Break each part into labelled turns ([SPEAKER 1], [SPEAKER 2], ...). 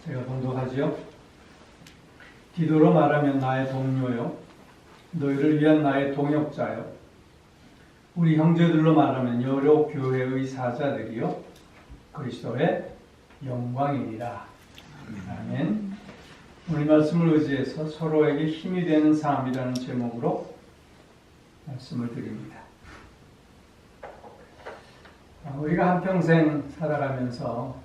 [SPEAKER 1] 제가 봉독하지요. 디도로 말하면 나의 동료요, 너희를 위한 나의 동역자요, 우리 형제들로 말하면 여러 교회의 사자들이요, 그리스도의 영광이니라. 아멘. 오늘 말씀을 의지해서 서로에게 힘이 되는 삶이라는 제목으로 말씀을 드립니다. 우리가 한평생 살아가면서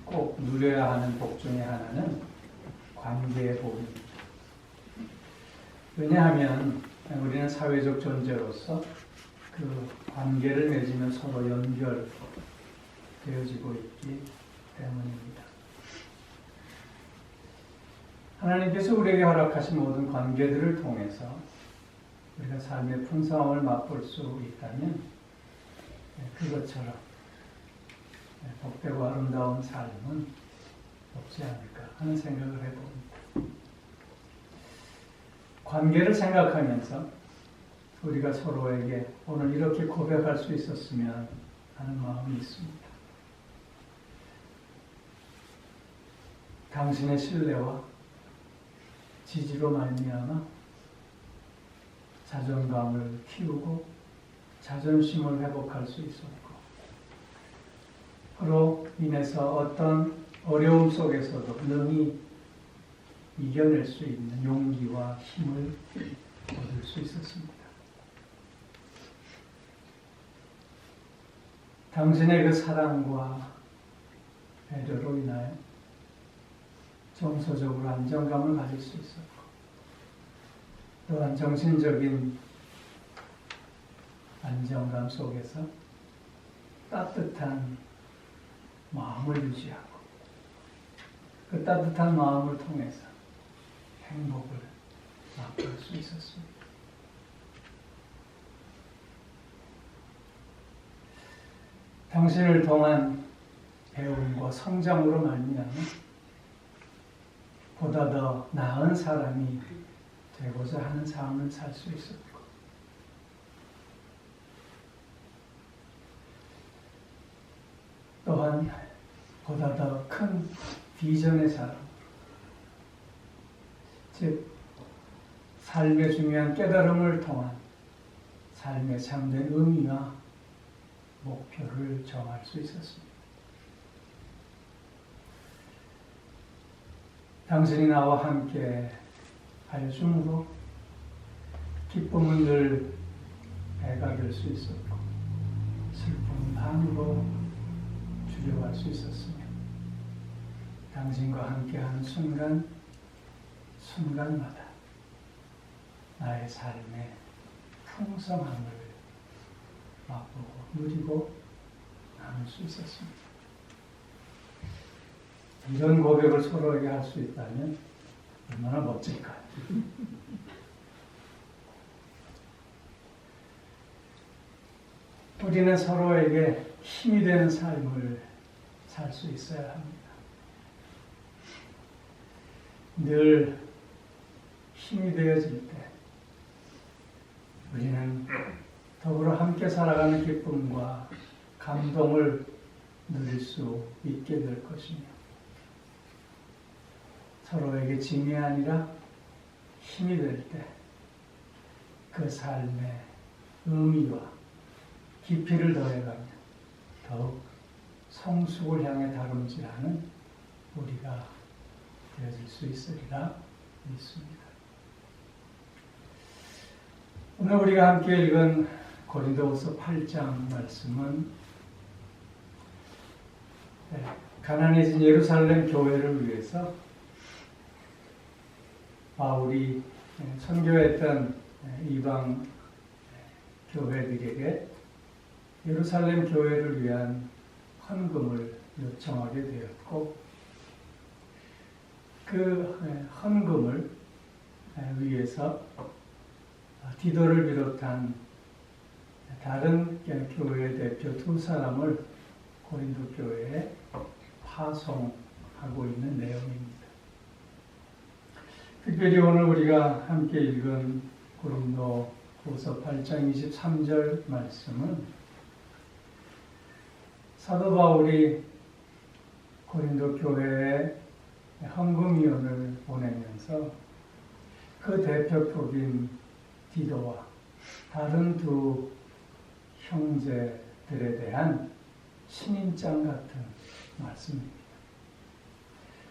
[SPEAKER 1] 꼭 누려야 하는 복 중에 하나는 관계의 복입니다. 왜냐하면 우리는 사회적 존재로서 그 관계를 맺으면 서로 연결되어지고 있기 때문입니다. 하나님께서 우리에게 허락하신 모든 관계들을 통해서 우리가 삶의 풍성함을 맛볼 수 있다면 그것처럼 복되고 아름다운 삶은 없지 않을까 하는 생각을 해봅니다. 관계를 생각하면서 우리가 서로에게 오늘 이렇게 고백할 수 있었으면 하는 마음이 있습니다. 당신의 신뢰와 지지로 말미암아 자존감을 키우고 자존심을 회복할 수 있었고, 그로 인해서 어떤 어려움 속에서도 능히 이겨낼 수 있는 용기와 힘을 얻을 수 있었습니다. 당신의 그 사랑과 배려로 인하여 정서적으로 안정감을 가질 수 있었고, 또한 정신적인 안정감 속에서 따뜻한 마음을 유지하고, 그 따뜻한 마음을 통해서 행복을 맛볼 수 있었습니다. 당신을 통한 배움과 성장으로 말미암아 보다 더 나은 사람이 되고자 하는 삶을 살 수 있었고, 또한 보다 더 큰 비전의 사람, 즉 삶의 중요한 깨달음을 통한 삶의 참된 의미와 목표를 정할 수 있었습니다. 당신이 나와 함께 하여 줌으로 기쁨은 늘 배가 될 수 있었고, 슬픔은 반으로 줄여갈 수 있었으며, 당신과 함께하는 순간마다 나의 삶의 풍성함을 맛보고 누리고 나눌 수 있었습니다. 이런 고백을 서로에게 할 수 있다면 얼마나 멋질까요? 우리는 서로에게 힘이 되는 삶을 살 수 있어야 합니다. 늘 힘이 되어질 때 우리는 더불어 함께 살아가는 기쁨과 감동을 누릴 수 있게 될 것이며, 서로에게 짐이 아니라 힘이 될 때 그 삶의 의미와 깊이를 더해가며 더욱 성숙을 향해 다름질하는 우리가 되어질 수 있으리라 믿습니다. 오늘 우리가 함께 읽은 고린도후서 8장 말씀은 가난해진 예루살렘 교회를 위해서 바울이 선교했던 이방 교회들에게 예루살렘 교회를 위한 헌금을 요청하게 되었고, 그 헌금을 위해서 디도를 비롯한 다른 교회 대표 두 사람을 고린도 교회에 파송하고 있는 내용입니다. 특별히 오늘 우리가 함께 읽은 고린도후서 8장 23절 말씀은 사도 바울이 고린도 교회에 헌금위원을 보내면서 그 대표격인 디도와 다른 두 형제들에 대한 신인장 같은 말씀입니다.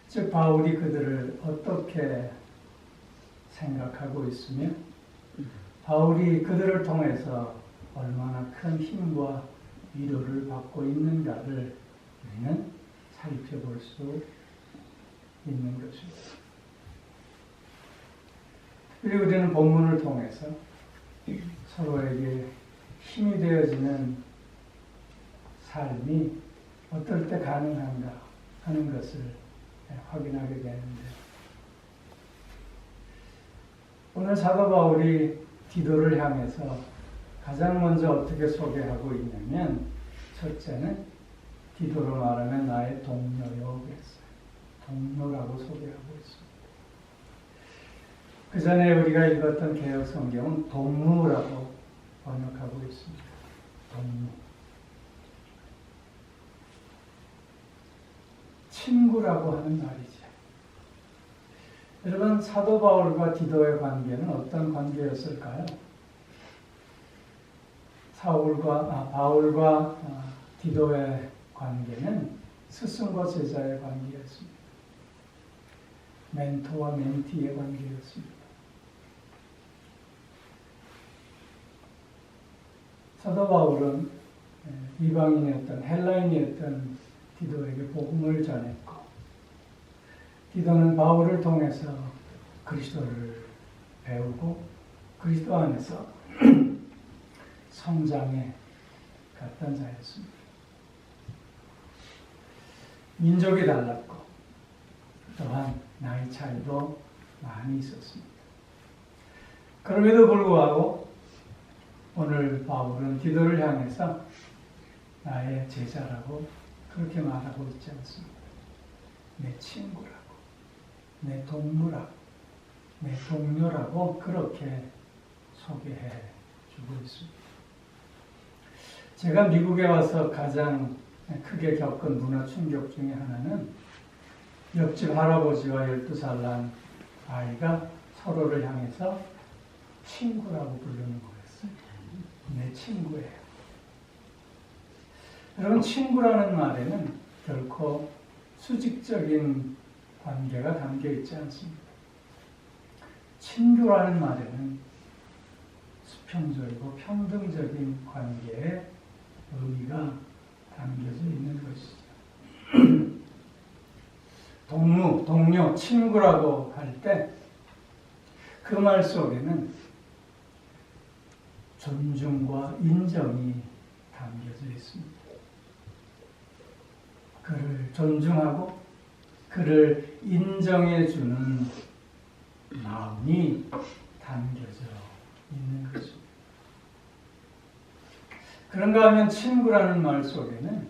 [SPEAKER 1] 즉 바울이 그들을 어떻게 생각하고 있으며 바울이 그들을 통해서 얼마나 큰 힘과 위로를 받고 있는가를 우리는 살펴볼 수 있는 것입니다. 그리고 우리는 본문을 통해서 서로에게 힘이 되어지는 삶이 어떨 때 가능한가 하는 것을 확인하게 되는데, 오늘 사도 바울이 디도를 향해서 가장 먼저 어떻게 소개하고 있냐면, 첫째는 디도로 말하면 나의 동료요 그랬어요. 동료라고 소개하고 있습니다. 그 전에 우리가 읽었던 개역 성경은 동무라고 번역하고 있습니다. 동무. 친구라고 하는 말이죠. 여러분, 사도 바울과 디도의 관계는 어떤 관계였을까요? 바울과 디도의 관계는 스승과 제자의 관계였습니다. 멘토와 멘티의 관계였습니다. 사도 바울은 이방인이었던 헬라인이었던 디도에게 복음을 전했고, 디도는 바울을 통해서 그리스도를 배우고 그리스도 안에서 성장해 갔던 자였습니다. 민족이 달랐고 또한 나이 차이도 많이 있었습니다. 그럼에도 불구하고 오늘 바울은 디도를 향해서 나의 제자라고 그렇게 말하고 있지 않습니다. 내 친구라고, 내 동무라고, 내 동료라고 그렇게 소개해 주고 있습니다. 제가 미국에 와서 가장 크게 겪은 문화 충격 중에 하나는 옆집 할아버지와 12살 난 아이가 서로를 향해서 친구라고 부르는 거였어요. 내 친구예요. 여러분, 친구라는 말에는 결코 수직적인 관계가 담겨 있지 않습니다. 친교라는 말에는 수평적이고 평등적인 관계의 의미가 담겨져 있는 것이죠. 동무, 동료, 친구라고 할 때 그 말 속에는 존중과 인정이 담겨져 있습니다. 그를 존중하고 그를 인정해주는 마음이 담겨져 있는 것입니다. 그런가 하면 친구라는 말 속에는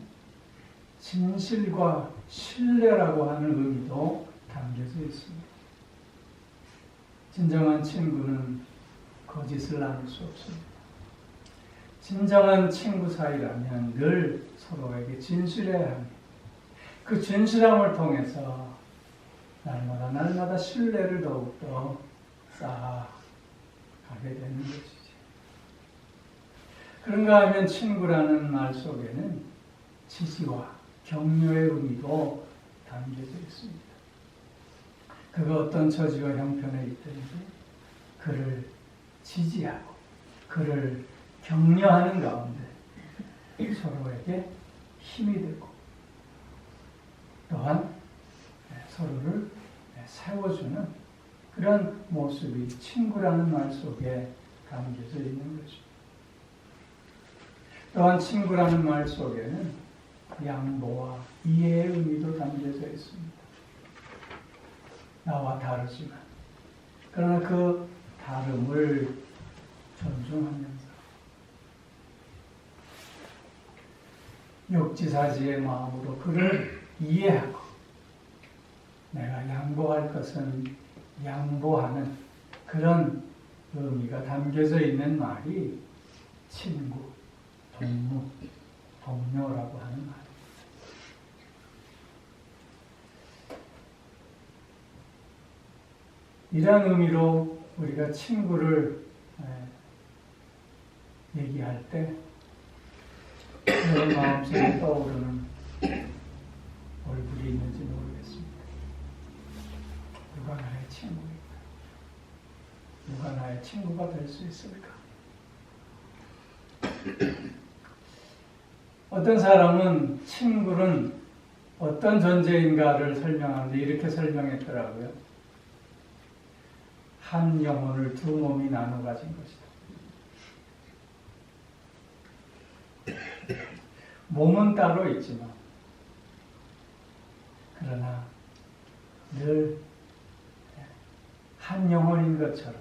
[SPEAKER 1] 진실과 신뢰라고 하는 의미도 담겨져 있습니다. 진정한 친구는 거짓을 나눌 수 없습니다. 진정한 친구 사이라면 늘 서로에게 진실해야 합니다. 그 진실함을 통해서 날마다 신뢰를 더욱더 쌓아가게 되는 것이죠. 그런가 하면 친구라는 말 속에는 지지와 격려의 의미도 담겨져 있습니다. 그가 어떤 처지와 형편에 있든지 그를 지지하고 그를 격려하는 가운데 서로에게 힘이 되고 또한 서로를 세워주는 그런 모습이 친구라는 말 속에 담겨져 있는 것입니다. 또한 친구라는 말 속에는 양보와 이해의 의미도 담겨져 있습니다. 나와 다르지만 그러나 그 다름을 존중하면서 역지사지의 마음으로 그를 이해하고 내가 양보할 것은 양보하는 그런 의미가 담겨져 있는 말이 친구, 동무, 동료라고 하는 말입니다. 이런 의미로 우리가 친구를 얘기할 때 여러분 마음속에 떠오르는 얼굴이 있는지 모르겠습니다. 누가 나의 친구일까? 누가 나의 친구가 될 수 있을까? 어떤 사람은 친구는 어떤 존재인가를 설명하는데 이렇게 설명했더라고요. 한 영혼을 두 몸이 나눠 가진 것이다. 몸은 따로 있지만 그러나 늘 한 영혼인 것처럼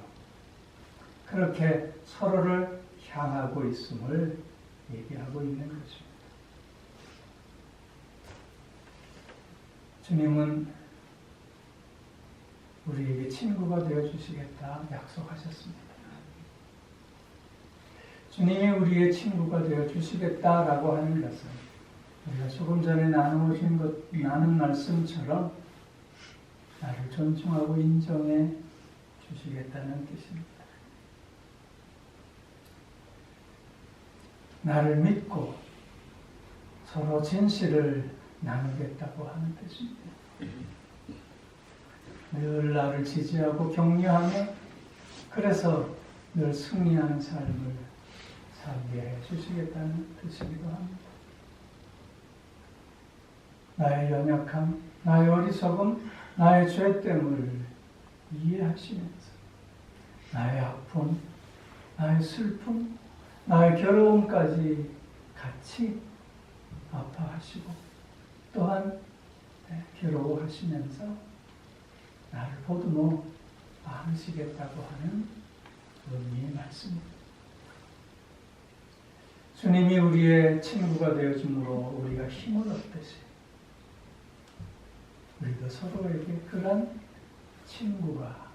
[SPEAKER 1] 그렇게 서로를 향하고 있음을 얘기하고 있는 것입니다. 주님은 우리에게 친구가 되어주시겠다 약속하셨습니다. 주님이 우리의 친구가 되어주시겠다라고 하는 것은 우리가 조금 전에 나눈 말씀처럼 나를 존중하고 인정해 주시겠다는 뜻입니다. 나를 믿고 서로 진실을 나누겠다고 하는 뜻입니다. 늘 나를 지지하고 격려하며 그래서 늘 승리하는 삶을 살게 해 주시겠다는 뜻이기도 합니다. 나의 연약함, 나의 어리석음, 나의 죄됨을 이해하시면서 나의 아픔, 나의 슬픔, 나의 괴로움까지 같이 아파하시고 또한 괴로워하시면서 나를 보듬어 안으시겠다고 하는 의미의 말씀입니다. 주님이 우리의 친구가 되어줌으로 우리가 힘을 얻듯이 우리도 서로에게 그런 친구가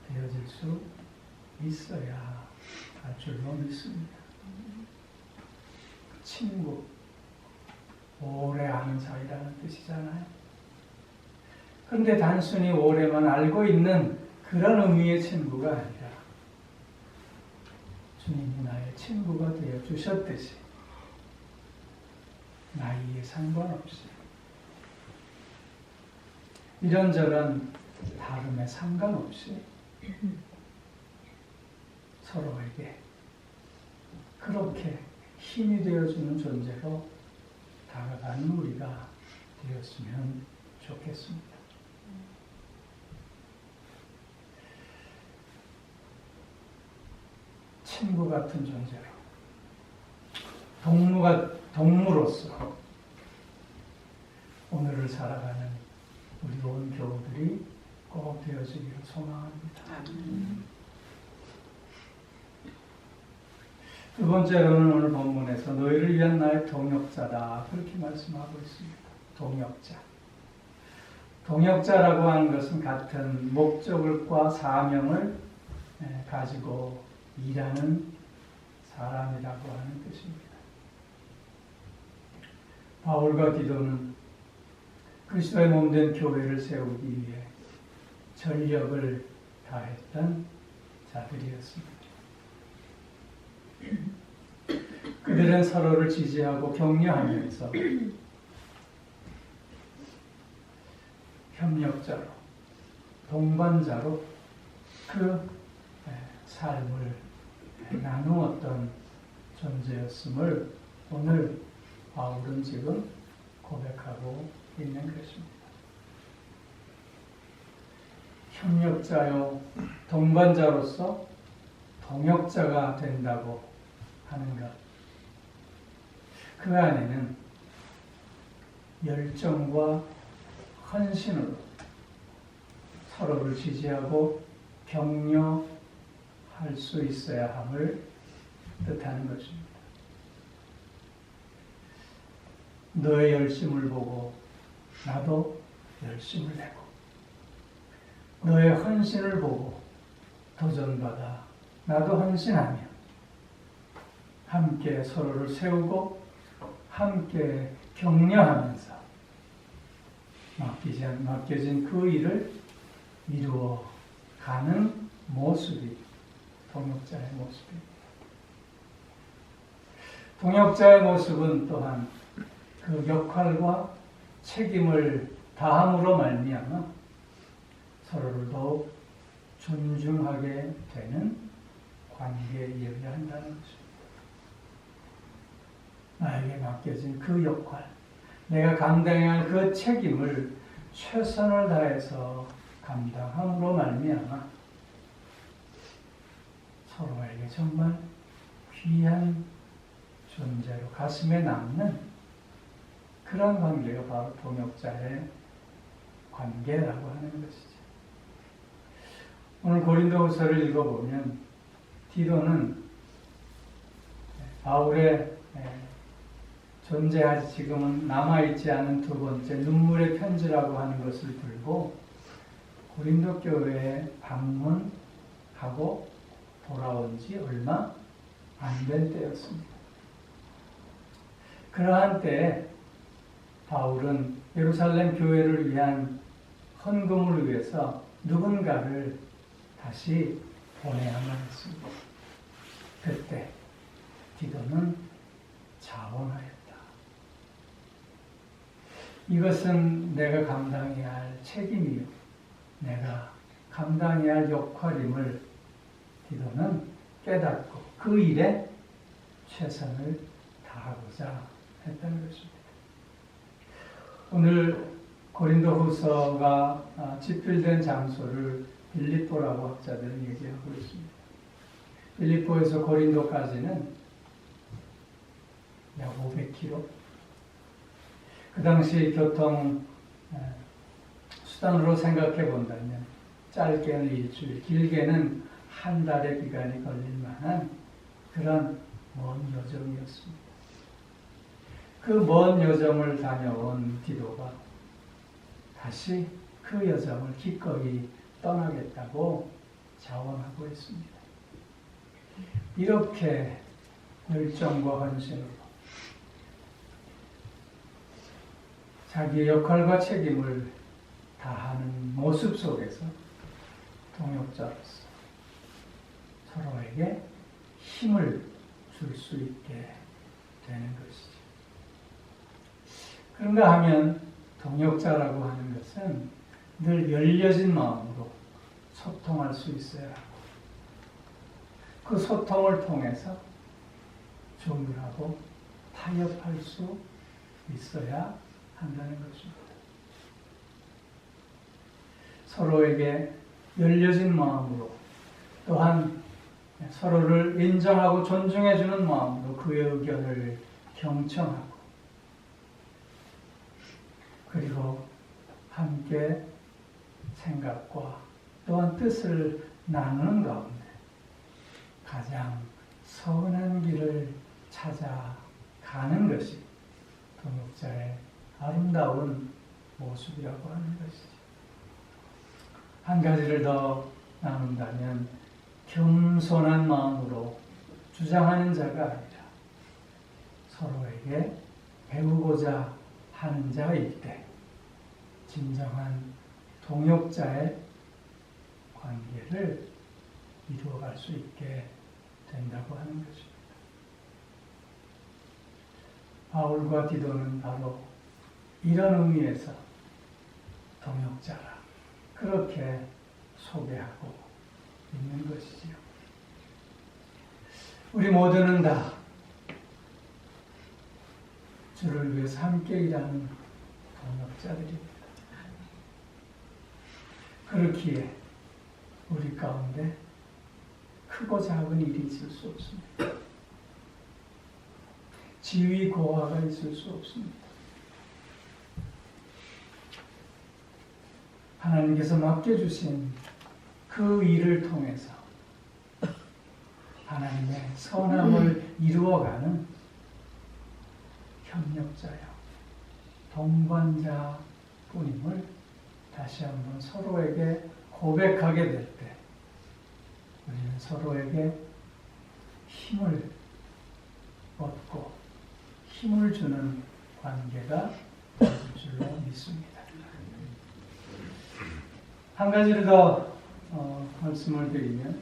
[SPEAKER 1] 되어질 수 있어야 할 줄로 믿습니다. 친구, 오래 아는 사이라는 뜻이잖아요. 그런데 단순히 오래만 알고 있는 그런 의미의 친구가 아니라 주님이 나의 친구가 되어 주셨듯이 나이에 상관없이 이런저런 다름에 상관없이 서로에게 그렇게 힘이 되어주는 존재로 다가가는 우리가 되었으면 좋겠습니다. 친구 같은 존재로 동무로서 오늘을 살아가는 우리 온 교우들이 꼭 되어지기를 소망합니다. 두 번째로는 오늘 본문에서 너희를 위한 나의 동역자다 그렇게 말씀하고 있습니다. 동역자라고 하는 것은 같은 목적과 사명을 가지고 일하는 사람이라고 하는 뜻입니다. 바울과 디도는 그리스도의 몸된 교회를 세우기 위해 전력을 다했던 자들이었습니다. 그들은 서로를 지지하고 격려하면서 협력자로, 동반자로 그 삶을 나누었던 존재였음을 오늘 바울은 지금 고백하고 있는 것입니다. 협력자요, 동반자로서 동역자가 된다고 하는 것. 그 안에는 열정과 헌신으로 서로를 지지하고 격려할 수 있어야 함을 뜻하는 것입니다. 너의 열심을 보고 나도 열심을 내고 너의 헌신을 보고 도전받아 나도 헌신하며 함께 서로를 세우고 함께 격려하면서 맡겨진 그 일을 이루어 가는 모습이 동역자의 모습입니다. 동역자의 모습은 또한 그 역할과 책임을 다함으로 말미암아 서로를 더욱 존중하게 되는 관계에 이르게 한다는 것입니다. 나에게 맡겨진 그 역할, 내가 감당해야 할 그 책임을 최선을 다해서 감당함으로 말미암아 서로에게 정말 귀한 존재로 가슴에 남는 그런 관계가 바로 동역자의 관계라고 하는 것이죠. 오늘 고린도후서를 읽어보면 디도는 바울의 존재하지 지금은 남아있지 않은 두 번째 눈물의 편지라고 하는 것을 들고 고린도 교회에 방문하고 돌아온 지 얼마 안 된 때였습니다. 그러한 때에 바울은 예루살렘 교회를 위한 헌금을 위해서 누군가를 다시 보내야만 했습니다. 그때 디도는 자원하였다. 이것은 내가 감당해야 할 책임이요, 내가 감당해야 할 역할임을 디도는 깨닫고 그 일에 최선을 다하고자 했다는 것입니다. 오늘 고린도후서가 집필된 장소를 빌립보라고 학자들은 얘기하고 있습니다. 빌립보에서 고린도까지는 약 500km. 그 당시 교통 수단으로 생각해 본다면 짧게는 일주일, 길게는 한 달의 기간이 걸릴 만한 그런 먼 여정이었습니다. 그 먼 여정을 다녀온 디도가 다시 그 여정을 기꺼이 떠나겠다고 자원하고 있습니다. 이렇게 열정과 헌신으로 자기의 역할과 책임을 다하는 모습 속에서 동역자로서 서로에게 힘을 줄 수 있게 되는 것이죠. 그런가 하면 동역자라고 하는 것은 늘 열려진 마음으로 소통할 수 있어야 하고 그 소통을 통해서 조율하고 타협할 수 있어야 한다는 것입니다. 서로에게 열려진 마음으로 또한 서로를 인정하고 존중해주는 마음으로 그의 의견을 경청하고 그리고 함께 생각과 또한 뜻을 나누는 가운데 가장 선한 길을 찾아가는 것이 동역자의 아름다운 모습이라고 하는 것이죠. 한 가지를 더 나눈다면 겸손한 마음으로 주장하는 자가 아니라 서로에게 배우고자 하는 자일 때 진정한 동역자의 관계를 이루어갈 수 있게 된다고 하는 것입니다. 바울과 디도는 바로 이런 의미에서 동역자라 그렇게 소개하고 있는 것이지요. 우리 모두는 다 주를 위해서 함께 일하는 동역자들입니다. 그렇기에 우리 가운데 크고 작은 일이 있을 수 없습니다. 지위 고하가 있을 수 없습니다. 하나님께서 맡겨주신 그 일을 통해서 하나님의 선함을 이루어가는 협력자요, 동반자 뿐임을 다시 한번 서로에게 고백하게 될 때 우리는 서로에게 힘을 얻고 힘을 주는 관계가 될 줄로 믿습니다. 한 가지를 더 말씀을 드리면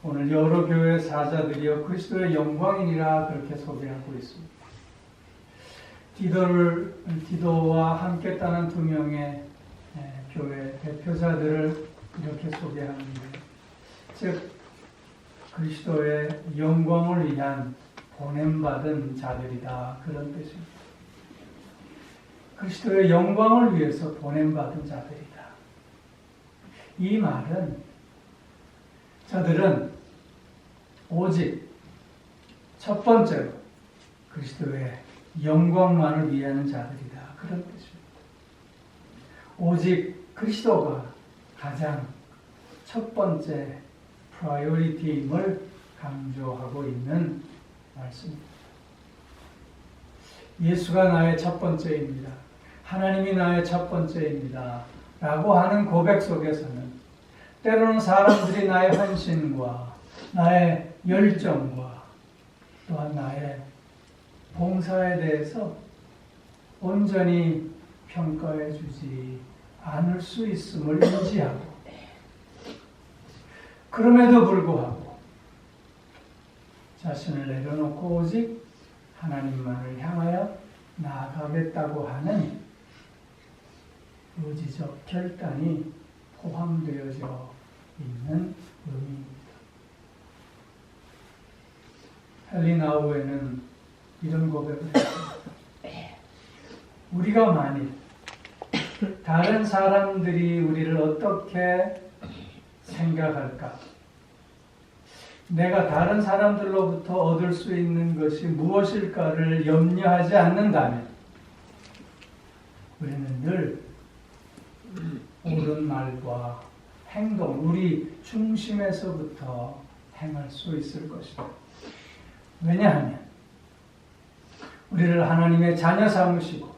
[SPEAKER 1] 오늘 여러 교회 사자들이여 그리스도의 영광이니라 그렇게 소개하고 있습니다. 디도와 함께 따는 두 명의 교회 대표자들을 이렇게 소개합니다. 즉 그리스도의 영광을 위한 보냄받은 자들이다 그런 뜻입니다. 그리스도의 영광을 위해서 보냄받은 자들이다. 이 말은 저들은 오직 첫 번째로 그리스도의 영광만을 위하는 자들이다 그런 뜻입니다. 오직 그리스도가 가장 첫 번째 프라이어리티임을 강조하고 있는 말씀입니다. 예수가 나의 첫 번째입니다. 하나님이 나의 첫 번째입니다. 라고 하는 고백 속에서는 때로는 사람들이 나의 헌신과 나의 열정과 또한 나의 봉사에 대해서 온전히 평가해 주지 않을 수 있음을 인지하고 그럼에도 불구하고 자신을 내려놓고 오직 하나님만을 향하여 나아가겠다고 하는 의지적 결단이 포함되어져 있는 의미입니다. 헨리 나우에는 이런 고백을 했습니다. 우리가 만일 다른 사람들이 우리를 어떻게 생각할까? 내가 다른 사람들로부터 얻을 수 있는 것이 무엇일까를 염려하지 않는다면 우리는 늘 옳은 말과 행동, 우리 중심에서부터 행할 수 있을 것이다. 왜냐하면 우리를 하나님의 자녀 삼으시고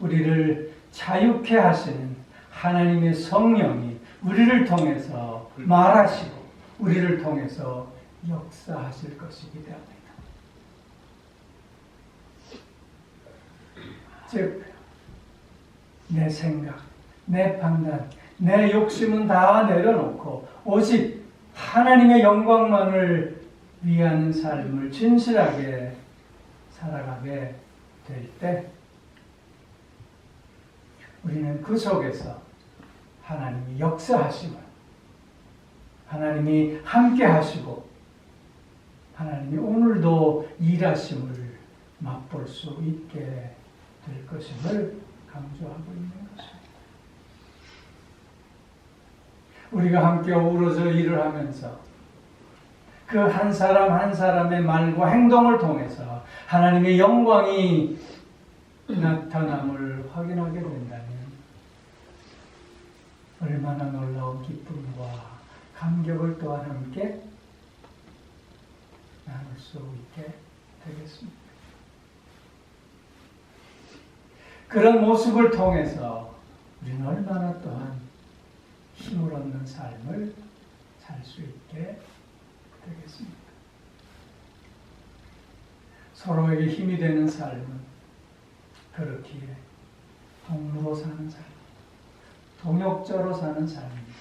[SPEAKER 1] 우리를 자유케 하시는 하나님의 성령이 우리를 통해서 말하시고 우리를 통해서 역사하실 것이기 때문이다. 즉, 내 생각, 내 판단, 내 욕심은 다 내려놓고 오직 하나님의 영광만을 위하는 삶을 진실하게 살아가게 될 때 우리는 그 속에서 하나님이 역사하심을, 하나님이 함께 하시고 하나님이 오늘도 일하심을 맛볼 수 있게 될 것임을 강조하고 있는 것입니다. 우리가 함께 어우러져 일을 하면서 그 한 사람 한 사람의 말과 행동을 통해서 하나님의 영광이 나타남을 확인하게 된다면 얼마나 놀라운 기쁨과 감격을 또한 함께 나눌 수 있게 되겠습니다. 그런 모습을 통해서 우리는 얼마나 또한 힘을 얻는 삶을 살 수 있게 되겠습니다. 서로에게 힘이 되는 삶은 그렇기에 동무로 사는 삶, 동역자로 사는 삶입니다.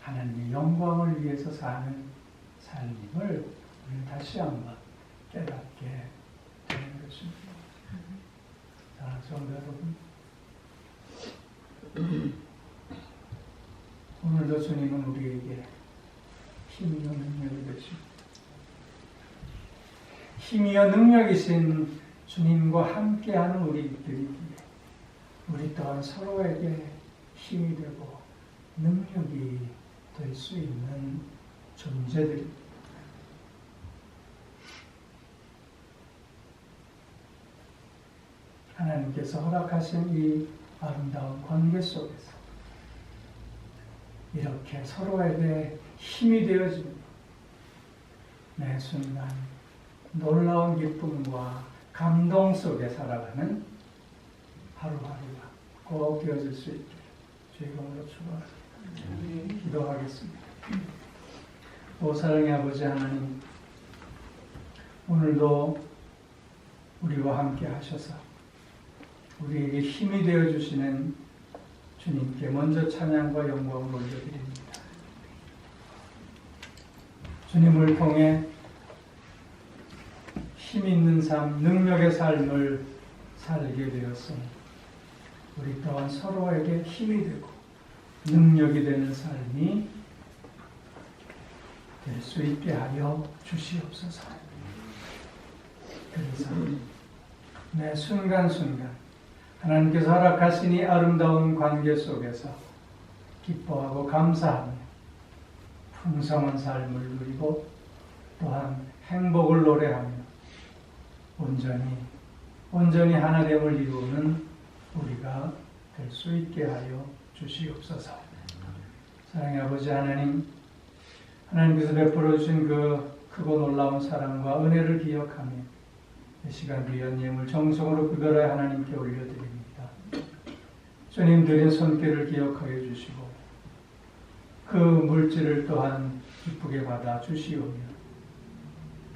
[SPEAKER 1] 하나님의 영광을 위해서 사는 삶임을 우리는 다시 한번 깨닫게 되는 것입니다. 자, 성도 여러분, 오늘도 주님은 우리에게 힘이요 능력이 되십니다. 힘이요 능력이신 주님과 함께하는 우리들이기에 우리 또한 서로에게 힘이 되고 능력이 될 수 있는 존재들입니다. 하나님께서 허락하신 이 아름다운 관계 속에서 이렇게 서로에게 힘이 되어집니다. 매 순간 놀라운 기쁨과 감동 속에 살아가는 하루하루가 꼭 되어질 수 있게 주의 이름으로 축원합니다. 기도하겠습니다. 오 사랑의 아버지 하나님, 오늘도 우리와 함께 하셔서 우리에게 힘이 되어 주시는 주님께 먼저 찬양과 영광을 올려드립니다. 주님을 통해 힘 있는 삶, 능력의 삶을 살게 되었으니 우리 또한 서로에게 힘이 되고 능력이 되는 삶이 될 수 있게 하여 주시옵소서. 그래서 매 순간순간 하나님께서 허락하신 이 아름다운 관계 속에서 기뻐하고 감사하며 풍성한 삶을 누리고 또한 행복을 노래하며 온전히 하나됨을 이루는 우리가 될 수 있게 하여 주시옵소서. 사랑의 아버지 하나님, 하나님께서 베풀어 주신 그 크고 놀라운 사랑과 은혜를 기억하며 이 시간 귀한 예물 정성으로 구별하여 하나님께 올려드립니다. 주님 드린 손길을 기억하여 주시고 그 물질을 또한 기쁘게 받아 주시오며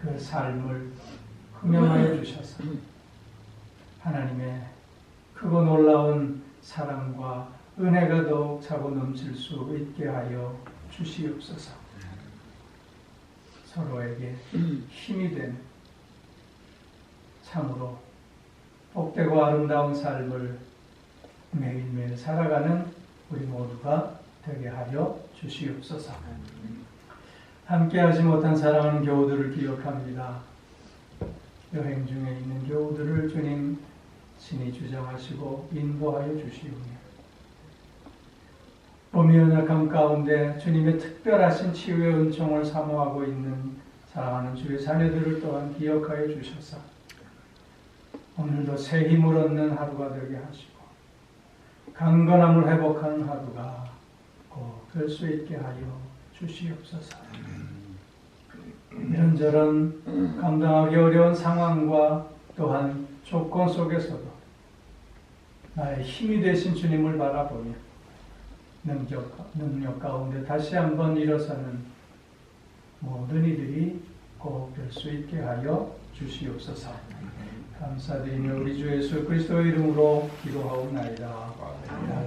[SPEAKER 1] 그 삶을 흥명하여 주셔서 하나님의 크고 놀라운 사랑과 은혜가 더욱 차고 넘칠 수 있게 하여 주시옵소서. 서로에게 힘이 되는 참으로 복되고 아름다운 삶을 매일매일 살아가는 우리 모두가 되게 하여 주시옵소서. 함께 하지 못한 사랑하는 교우들을 기억합니다. 여행 중에 있는 교우들을 주님 친히 주장하시고 인도하여 주시오며 몸이 연약함 가운데 주님의 특별하신 치유의 은총을 사모하고 있는 사랑하는 주의 자녀들을 또한 기억하여 주셔서 오늘도 새 힘을 얻는 하루가 되게 하시고 강건함을 회복하는 하루가 꼭 될 수 있게 하여 주시옵소서. 이런저런 감당하기 어려운 상황과 또한 조건 속에서도 나의 힘이 되신 주님을 바라보며 능력 가운데 다시 한번 일어서는 모든 이들이 꼭 될 수 있게 하여 주시옵소서. 감사드리며 우리 주 예수 그리스도의 이름으로 기도하옵나이다. 아멘.